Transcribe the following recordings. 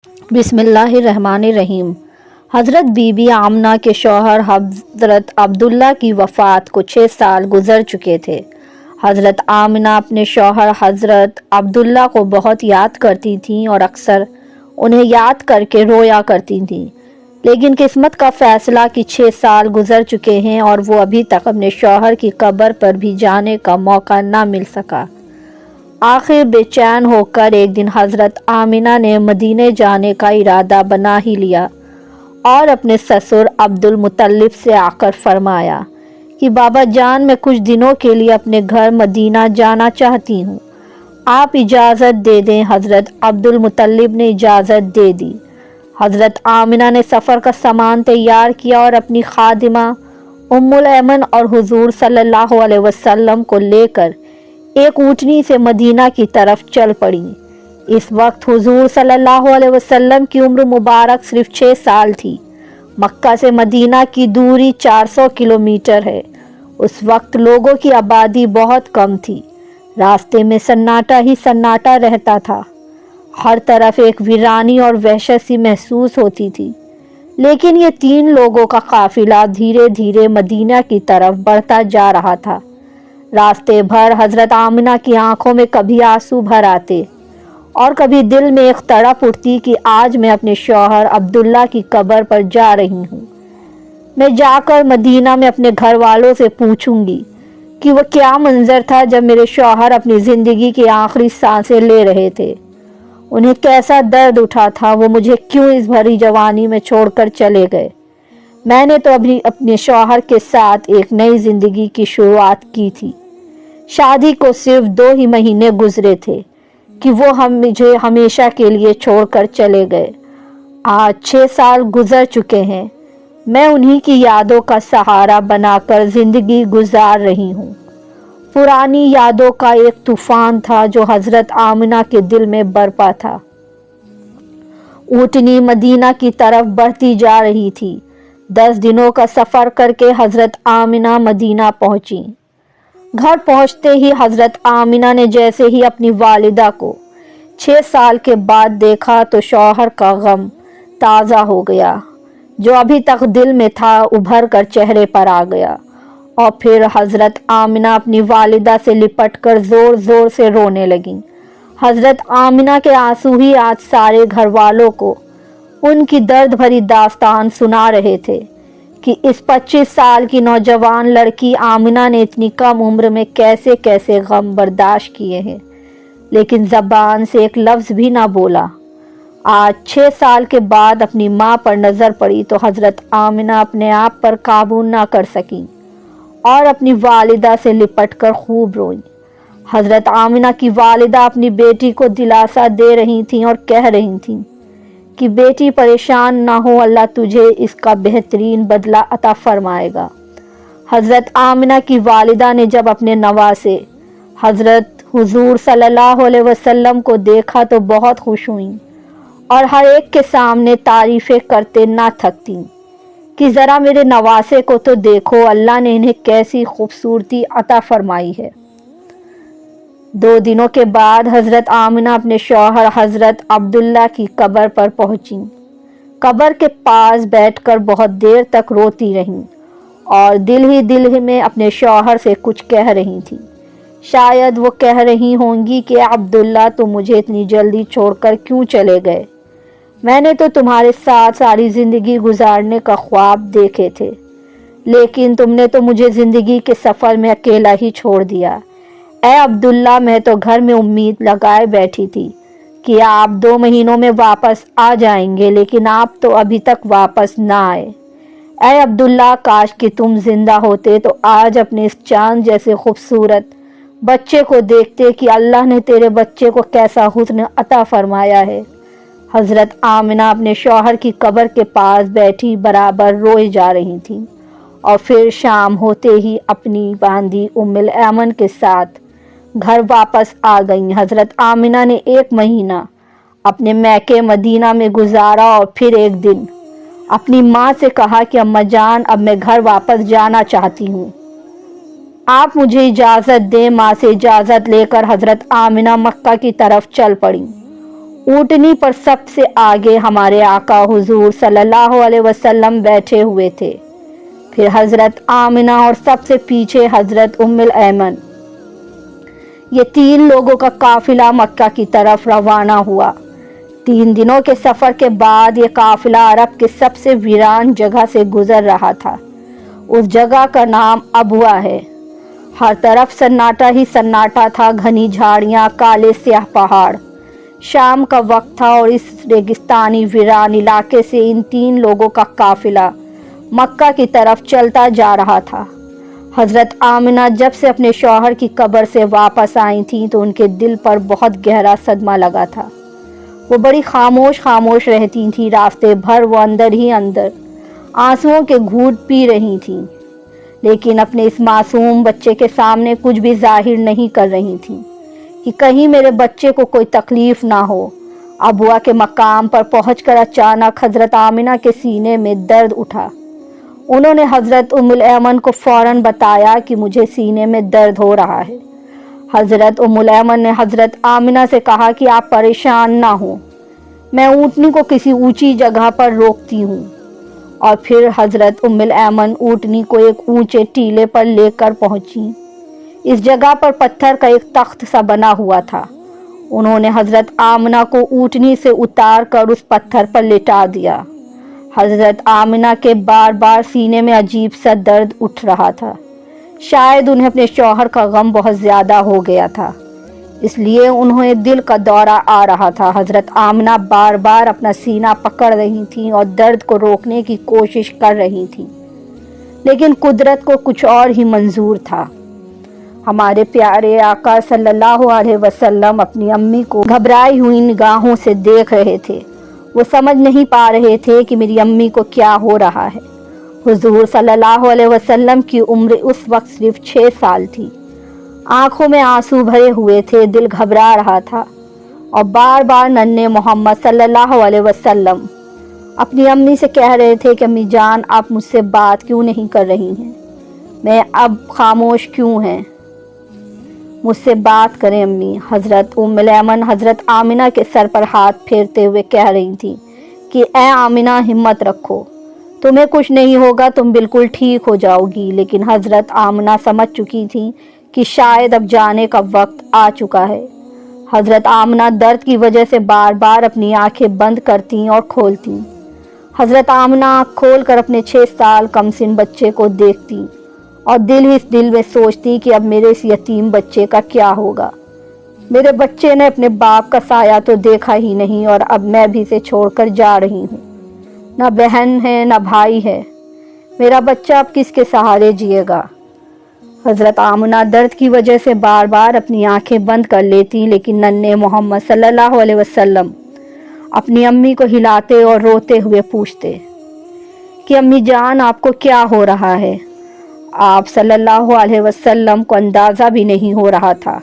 بسم اللہ الرحمن الرحیم۔ حضرت بی بی آمنہ کے شوہر حضرت عبداللہ کی وفات کو 6 سال گزر چکے تھے۔ حضرت آمنہ اپنے شوہر حضرت عبداللہ کو بہت یاد کرتی تھیں اور اکثر انہیں یاد کر کے رویا کرتی تھیں، لیکن قسمت کا فیصلہ کہ 6 سال گزر چکے ہیں اور وہ ابھی تک اپنے شوہر کی قبر پر بھی جانے کا موقع نہ مل سکا۔ آخر بے چین ہو کر ایک دن حضرت آمنہ نے مدینے جانے کا ارادہ بنا ہی لیا اور اپنے سسر عبد المطلب سے آ کر فرمایا کہ بابا جان، میں کچھ دنوں کے لیے اپنے گھر مدینہ جانا چاہتی ہوں، آپ اجازت دے دیں۔ حضرت عبد المطلب نے اجازت دے دی۔ حضرت آمنہ نے سفر کا سامان تیار کیا اور اپنی خادمہ ام الایمن اور حضور صلی اللہ علیہ وسلم کو لے کر ایک اونٹنی سے مدینہ کی طرف چل پڑی۔ اس وقت حضور صلی اللہ علیہ وسلم کی عمر مبارک صرف 6 سال تھی۔ مکہ سے مدینہ کی دوری 400 کلومیٹر ہے۔ اس وقت لوگوں کی آبادی بہت کم تھی۔ راستے میں سناٹا ہی سناٹا رہتا تھا۔ ہر طرف ایک ویرانی اور وحشت سی محسوس ہوتی تھی، لیکن یہ 3 لوگوں کا قافلہ دھیرے دھیرے مدینہ کی طرف بڑھتا جا رہا تھا۔ راستے بھر حضرت آمنہ کی آنکھوں میں کبھی آنسو بھر آتے اور کبھی دل میں ایک تڑپ اٹھتی کہ آج میں اپنے شوہر عبداللہ کی قبر پر جا رہی ہوں۔ میں جا کر مدینہ میں اپنے گھر والوں سے پوچھوں گی کہ وہ کیا منظر تھا جب میرے شوہر اپنی زندگی کی آخری سانسیں لے رہے تھے، انہیں کیسا درد اٹھا تھا، وہ مجھے کیوں اس بھری جوانی میں چھوڑ کر چلے گئے۔ میں نے تو ابھی اپنے شوہر کے ساتھ ایک نئی زندگی کی شروعات کی تھی۔ شادی کو صرف 2 ہی مہینے گزرے تھے کہ وہ مجھے ہمیشہ کے لیے چھوڑ کر چلے گئے۔ آج 6 سال گزر چکے ہیں، میں انہی کی یادوں کا سہارا بنا کر زندگی گزار رہی ہوں۔ پرانی یادوں کا ایک طوفان تھا جو حضرت آمنہ کے دل میں برپا تھا۔ اونٹنی مدینہ کی طرف بڑھتی جا رہی تھی۔ 10 دنوں کا سفر کر کے حضرت آمنہ مدینہ پہنچی۔ گھر پہنچتے ہی حضرت آمنہ نے جیسے ہی اپنی والدہ کو 6 سال کے بعد دیکھا تو شوہر کا غم تازہ ہو گیا، جو ابھی تک دل میں تھا ابھر کر چہرے پر آ گیا، اور پھر حضرت آمنہ اپنی والدہ سے لپٹ کر زور زور سے رونے لگیں۔ حضرت آمنہ کے آنسو ہی آج سارے گھر والوں کو ان کی درد بھری داستان سنا رہے تھے کہ اس 25 سال کی نوجوان لڑکی آمنہ نے اتنی کم عمر میں کیسے کیسے غم برداشت کیے ہیں، لیکن زبان سے ایک لفظ بھی نہ بولا۔ آج 6 سال کے بعد اپنی ماں پر نظر پڑی تو حضرت آمنہ اپنے آپ پر قابو نہ کر سکیں اور اپنی والدہ سے لپٹ کر خوب روئیں۔ حضرت آمنہ کی والدہ اپنی بیٹی کو دلاسا دے رہی تھیں اور کہہ رہی تھیں کہ بیٹی پریشان نہ ہو، اللہ تجھے اس کا بہترین بدلہ عطا فرمائے گا۔ حضرت آمنہ کی والدہ نے جب اپنے نواسے حضرت حضور صلی اللہ علیہ وسلم کو دیکھا تو بہت خوش ہوئیں اور ہر ایک کے سامنے تعریفیں کرتے نہ تھکتیں کہ ذرا میرے نواسے کو تو دیکھو، اللہ نے انہیں کیسی خوبصورتی عطا فرمائی ہے۔ 2 دنوں کے بعد حضرت آمنہ اپنے شوہر حضرت عبداللہ کی قبر پر پہنچیں۔ قبر کے پاس بیٹھ کر بہت دیر تک روتی رہیں اور دل ہی میں اپنے شوہر سے کچھ کہہ رہی تھیں۔ شاید وہ کہہ رہی ہوں گی کہ عبداللہ تم مجھے اتنی جلدی چھوڑ کر کیوں چلے گئے؟ میں نے تو تمہارے ساتھ ساری زندگی گزارنے کا خواب دیکھے تھے، لیکن تم نے تو مجھے زندگی کے سفر میں اکیلا ہی چھوڑ دیا۔ اے عبداللہ، میں تو گھر میں امید لگائے بیٹھی تھی کہ آپ 2 مہینوں میں واپس آ جائیں گے، لیکن آپ تو ابھی تک واپس نہ آئے۔ اے عبداللہ، کاش کہ تم زندہ ہوتے تو آج اپنے اس چاند جیسے خوبصورت بچے کو دیکھتے کہ اللہ نے تیرے بچے کو کیسا حسن عطا فرمایا ہے۔ حضرت آمنہ اپنے شوہر کی قبر کے پاس بیٹھی برابر روئے جا رہی تھیں اور پھر شام ہوتے ہی اپنی باندی ام الایمن کے ساتھ گھر واپس آ گئیں۔ حضرت آمنہ نے 1 مہینہ اپنے میکے مدینہ میں گزارا اور پھر ایک دن اپنی ماں سے کہا کہ اماں جان، اب میں گھر واپس جانا چاہتی ہوں، آپ مجھے اجازت دیں۔ ماں سے اجازت لے کر حضرت آمنہ مکہ کی طرف چل پڑیں۔ اونٹنی پر سب سے آگے ہمارے آقا حضور صلی اللہ علیہ وسلم بیٹھے ہوئے تھے، پھر حضرت آمنہ اور سب سے پیچھے حضرت ام الایمن۔ یہ 3 لوگوں کا قافلہ مکہ کی طرف روانہ ہوا۔ 3 دنوں کے سفر کے بعد یہ قافلہ عرب کے سب سے ویران جگہ سے گزر رہا تھا۔ اس جگہ کا نام ابوا ہے۔ ہر طرف سناٹا ہی سناٹا تھا، گھنی جھاڑیاں، کالے سیاہ پہاڑ۔ شام کا وقت تھا اور اس ریگستانی ویران علاقے سے ان 3 لوگوں کا قافلہ مکہ کی طرف چلتا جا رہا تھا۔ حضرت آمنہ جب سے اپنے شوہر کی قبر سے واپس آئی تھیں تو ان کے دل پر بہت گہرا صدمہ لگا تھا۔ وہ بڑی خاموش رہتی تھیں، راستے بھر وہ اندر ہی اندر آنسوؤں کے گھونٹ پی رہی تھیں، لیکن اپنے اس معصوم بچے کے سامنے کچھ بھی ظاہر نہیں کر رہی تھیں کہ کہیں میرے بچے کو کوئی تکلیف نہ ہو۔ ابوا کے مقام پر پہنچ کر اچانک حضرت آمنہ کے سینے میں درد اٹھا۔ انہوں نے حضرت ام الایمن کو فوراً بتایا کہ مجھے سینے میں درد ہو رہا ہے۔ حضرت ام الایمن نے حضرت آمنہ سے کہا کہ آپ پریشان نہ ہوں، میں اونٹنی کو کسی اونچی جگہ پر روکتی ہوں۔ اور پھر حضرت ام الایمن اونٹنی کو ایک اونچے ٹیلے پر لے کر پہنچی۔ اس جگہ پر پتھر کا ایک تخت سا بنا ہوا تھا۔ انہوں نے حضرت آمنہ کو اونٹنی سے اتار کر اس پتھر پر لٹا دیا۔ حضرت آمنہ کے بار بار سینے میں عجیب سا درد اٹھ رہا تھا۔ شاید انہیں اپنے شوہر کا غم بہت زیادہ ہو گیا تھا، اس لیے انہیں دل کا دورہ آ رہا تھا۔ حضرت آمنہ بار بار اپنا سینہ پکڑ رہی تھیں اور درد کو روکنے کی کوشش کر رہی تھیں، لیکن قدرت کو کچھ اور ہی منظور تھا۔ ہمارے پیارے آقا صلی اللہ علیہ وسلم اپنی امی کو گھبرائی ہوئی نگاہوں سے دیکھ رہے تھے۔ وہ سمجھ نہیں پا رہے تھے کہ میری امی کو کیا ہو رہا ہے۔ حضور صلی اللہ علیہ وسلم کی عمر اس وقت صرف 6 سال تھی۔ آنکھوں میں آنسو بھرے ہوئے تھے، دل گھبرا رہا تھا، اور بار بار ننھے محمد صلی اللہ علیہ وسلم اپنی امی سے کہہ رہے تھے کہ امی جان آپ مجھ سے بات کیوں نہیں کر رہی ہیں، میں اب خاموش کیوں ہیں، مجھ سے بات کریں امی۔ حضرت ام الایمن حضرت آمنہ کے سر پر ہاتھ پھیرتے ہوئے کہہ رہی تھیں کہ اے آمنہ ہمت رکھو، تمہیں کچھ نہیں ہوگا، تم بالکل ٹھیک ہو جاؤ گی۔ لیکن حضرت آمنہ سمجھ چکی تھیں کہ شاید اب جانے کا وقت آ چکا ہے۔ حضرت آمنہ درد کی وجہ سے بار بار اپنی آنکھیں بند کرتی اور کھولتی۔ حضرت آمنہ آنکھ کھول کر اپنے 6 سال کم سن بچے کو دیکھتی اور دل میں سوچتی کہ اب میرے اس یتیم بچے کا کیا ہوگا۔ میرے بچے نے اپنے باپ کا سایہ تو دیکھا ہی نہیں، اور اب میں بھی اسے چھوڑ کر جا رہی ہوں، نہ بہن ہے نہ بھائی ہے، میرا بچہ اب کس کے سہارے جیے گا۔ حضرت آمنہ درد کی وجہ سے بار بار اپنی آنکھیں بند کر لیتی، لیکن ننھے محمد صلی اللہ علیہ وسلم اپنی امی کو ہلاتے اور روتے ہوئے پوچھتے کہ امی جان آپ کو کیا ہو رہا ہے۔ آپ صلی اللہ علیہ وسلم کو اندازہ بھی نہیں ہو رہا تھا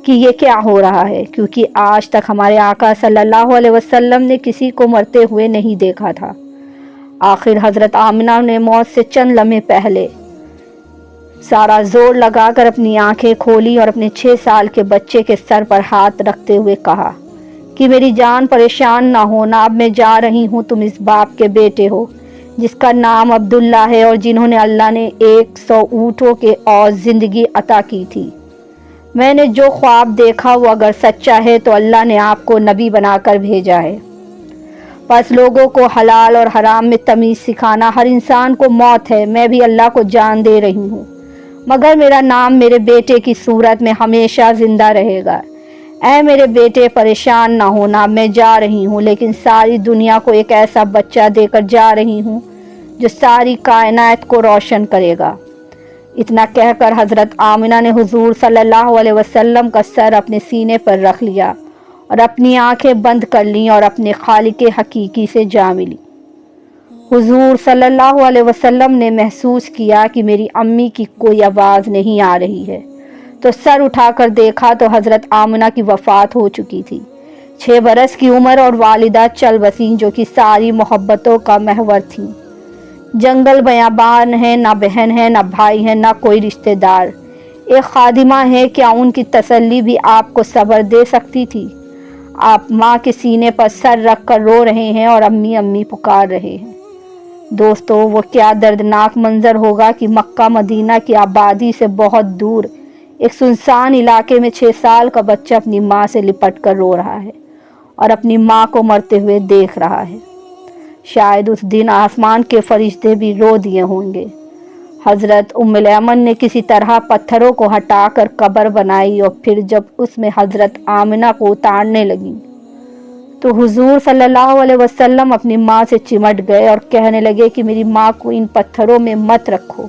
کہ یہ کیا ہو رہا ہے، کیونکہ آج تک ہمارے آقا صلی اللہ علیہ وسلم نے کسی کو مرتے ہوئے نہیں دیکھا تھا۔ آخر حضرت آمنہ نے موت سے چند لمحے پہلے سارا زور لگا کر اپنی آنکھیں کھولی اور اپنے 6 سال کے بچے کے سر پر ہاتھ رکھتے ہوئے کہا کہ میری جان پریشان نہ ہونا، اب میں جا رہی ہوں، تم اس باپ کے بیٹے ہو جس کا نام عبداللہ ہے اور جنہوں نے اللہ نے 100 اونٹوں کے عوض زندگی عطا کی تھی۔ میں نے جو خواب دیکھا وہ اگر سچا ہے تو اللہ نے آپ کو نبی بنا کر بھیجا ہے۔ بس لوگوں کو حلال اور حرام میں تمیز سکھانا، ہر انسان کو موت ہے، میں بھی اللہ کو جان دے رہی ہوں، مگر میرا نام میرے بیٹے کی صورت میں ہمیشہ زندہ رہے گا۔ اے میرے بیٹے پریشان نہ ہونا، میں جا رہی ہوں، لیکن ساری دنیا کو ایک ایسا بچہ دے کر جا رہی ہوں جو ساری کائنات کو روشن کرے گا۔ اتنا کہہ کر حضرت آمنہ نے حضور صلی اللہ علیہ وسلم کا سر اپنے سینے پر رکھ لیا اور اپنی آنکھیں بند کر لیں اور اپنے خالق حقیقی سے جا ملی۔ حضور صلی اللہ علیہ وسلم نے محسوس کیا کہ میری امی کی کوئی آواز نہیں آ رہی ہے، تو سر اٹھا کر دیکھا تو حضرت آمنہ کی وفات ہو چکی تھی۔ 6 برس کی عمر اور والدہ چل بسیں جو کہ ساری محبتوں کا محور تھیں۔ جنگل بیابان ہے، نہ بہن ہے نہ بھائی ہے، نہ کوئی رشتہ دار، ایک خادمہ ہے، کیا ان کی تسلی بھی آپ کو صبر دے سکتی تھی؟ آپ ماں کے سینے پر سر رکھ کر رو رہے ہیں اور امی امی پکار رہے ہیں۔ دوستو، وہ کیا دردناک منظر ہوگا کہ مکہ مدینہ کی آبادی سے بہت دور ایک سنسان علاقے میں 6 سال کا بچہ اپنی ماں سے لپٹ کر رو رہا ہے اور اپنی ماں کو مرتے ہوئے دیکھ رہا ہے۔ شاید اس دن آسمان کے فرشتے بھی رو دیے ہوں گے۔ حضرت ام الایمن نے کسی طرح پتھروں کو ہٹا کر قبر بنائی اور پھر جب اس میں حضرت آمنہ کو اتارنے لگیں تو حضور صلی اللہ علیہ وسلم اپنی ماں سے چمٹ گئے اور کہنے لگے کہ میری ماں کو ان پتھروں میں مت رکھو،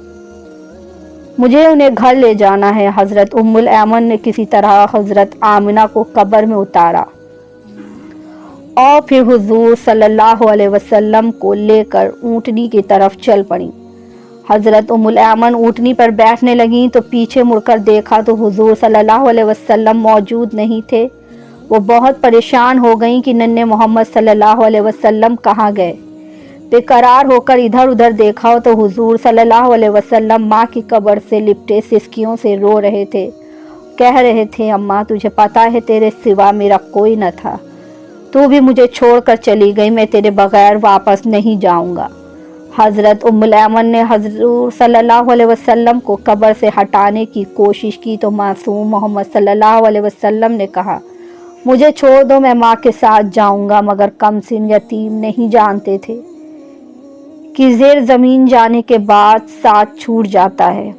مجھے انہیں گھر لے جانا ہے۔ حضرت ام الایمن نے کسی طرح حضرت آمنہ کو قبر میں اتارا اور پھر حضور صلی اللہ علیہ وسلم کو لے کر اونٹنی کی طرف چل پڑیں۔ حضرت ام الایمن اونٹنی پر بیٹھنے لگیں تو پیچھے مڑ کر دیکھا تو حضور صلی اللہ علیہ وسلم موجود نہیں تھے۔ وہ بہت پریشان ہو گئیں کہ ننھے محمد صلی اللہ علیہ وسلم کہاں گئے۔ بے قرار ہو کر ادھر ادھر دیکھا تو حضور صلی اللہ علیہ وسلم ماں کی قبر سے لپٹے سسکیوں سے رو رہے تھے، کہہ رہے تھے، اماں تجھے پتا ہے تیرے سوا میرا کوئی نہ تھا، تو بھی مجھے چھوڑ کر چلی گئی، میں تیرے بغیر واپس نہیں جاؤں گا۔ حضرت ام الایمن نے حضور صلی اللہ علیہ وسلم کو قبر سے ہٹانے کی کوشش کی تو معصوم محمد صلی اللہ علیہ وسلم نے کہا، مجھے چھوڑ دو، میں ماں کے ساتھ جاؤں گا۔ مگر کمسن یتیم نہیں جانتے تھے کہ زیر زمین جانے کے بعد ساتھ چھوٹ جاتا ہے۔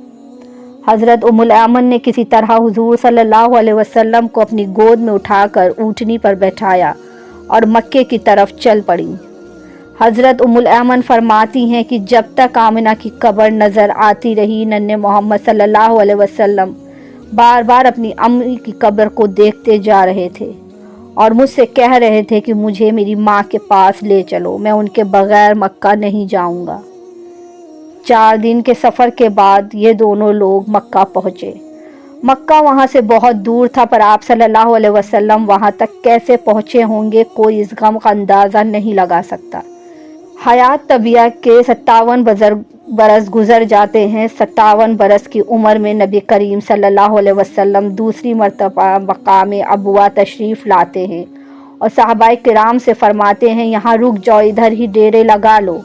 حضرت ام الایمن نے کسی طرح حضور صلی اللہ علیہ وسلم کو اپنی گود میں اٹھا کر اونٹنی پر بٹھایا اور مکے کی طرف چل پڑیں۔ حضرت ام الایمن فرماتی ہیں کہ جب تک آمنہ کی قبر نظر آتی رہی، ننھے محمد صلی اللہ علیہ وسلم بار بار اپنی امی کی قبر کو دیکھتے جا رہے تھے اور مجھ سے کہہ رہے تھے کہ مجھے میری ماں کے پاس لے چلو، میں ان کے بغیر مکہ نہیں جاؤں گا۔ 4 دن کے سفر کے بعد یہ دونوں لوگ مکہ پہنچے۔ مکہ وہاں سے بہت دور تھا، پر آپ صلی اللہ علیہ وسلم وہاں تک کیسے پہنچے ہوں گے کوئی اس غم کا اندازہ نہیں لگا سکتا۔ حیات طبیعہ کے 57 برس گزر جاتے ہیں۔ 57 برس کی عمر میں نبی کریم صلی اللہ علیہ وسلم دوسری مرتبہ مقام ابوا تشریف لاتے ہیں اور صحابہ کرام سے فرماتے ہیں، یہاں رک جاؤ، ادھر ہی ڈیرے لگا لو۔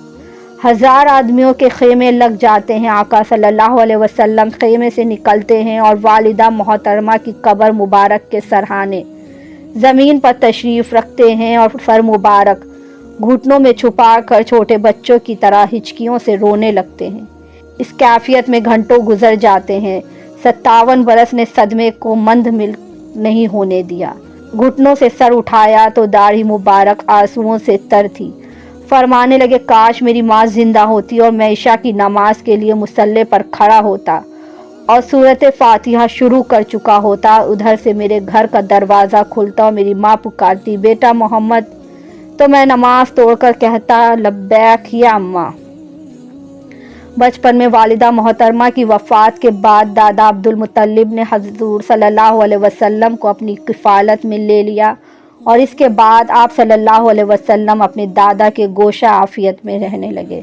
1000 آدمیوں کے خیمے لگ جاتے ہیں۔ آقا صلی اللہ علیہ وسلم خیمے سے نکلتے ہیں اور والدہ محترمہ کی قبر مبارک کے سرہانے زمین پر تشریف رکھتے ہیں اور سر مبارک گھٹنوں میں چھپا کر چھوٹے بچوں کی طرح ہچکیوں سے رونے لگتے ہیں۔ اس کیفیت میں گھنٹوں گزر جاتے ہیں۔ 57 برس نے صدمے کو مند نہیں ہونے دیا۔ گھٹنوں سے سر اٹھایا تو داڑھی مبارک آنسوؤں سے تر تھی۔ فرمانے لگے، کاش میری ماں زندہ ہوتی اور میں عشاء کی نماز کے لیے مصلی پر کھڑا ہوتا اور سورۃ فاتحہ شروع کر چکا ہوتا۔ ادھر سے میرے گھر کا دروازہ کھلتا اور میری ماں پکارتی، بیٹا محمد، تو میں نماز توڑ کر کہتا، لبیک یا اماں۔ بچپن میں والدہ محترمہ کی وفات کے بعد دادا عبد المطلب نے حضور صلی اللہ علیہ وسلم کو اپنی کفالت میں لے لیا اور اس کے بعد آپ صلی اللہ علیہ وسلم اپنے دادا کے گوشہ عافیت میں رہنے لگے۔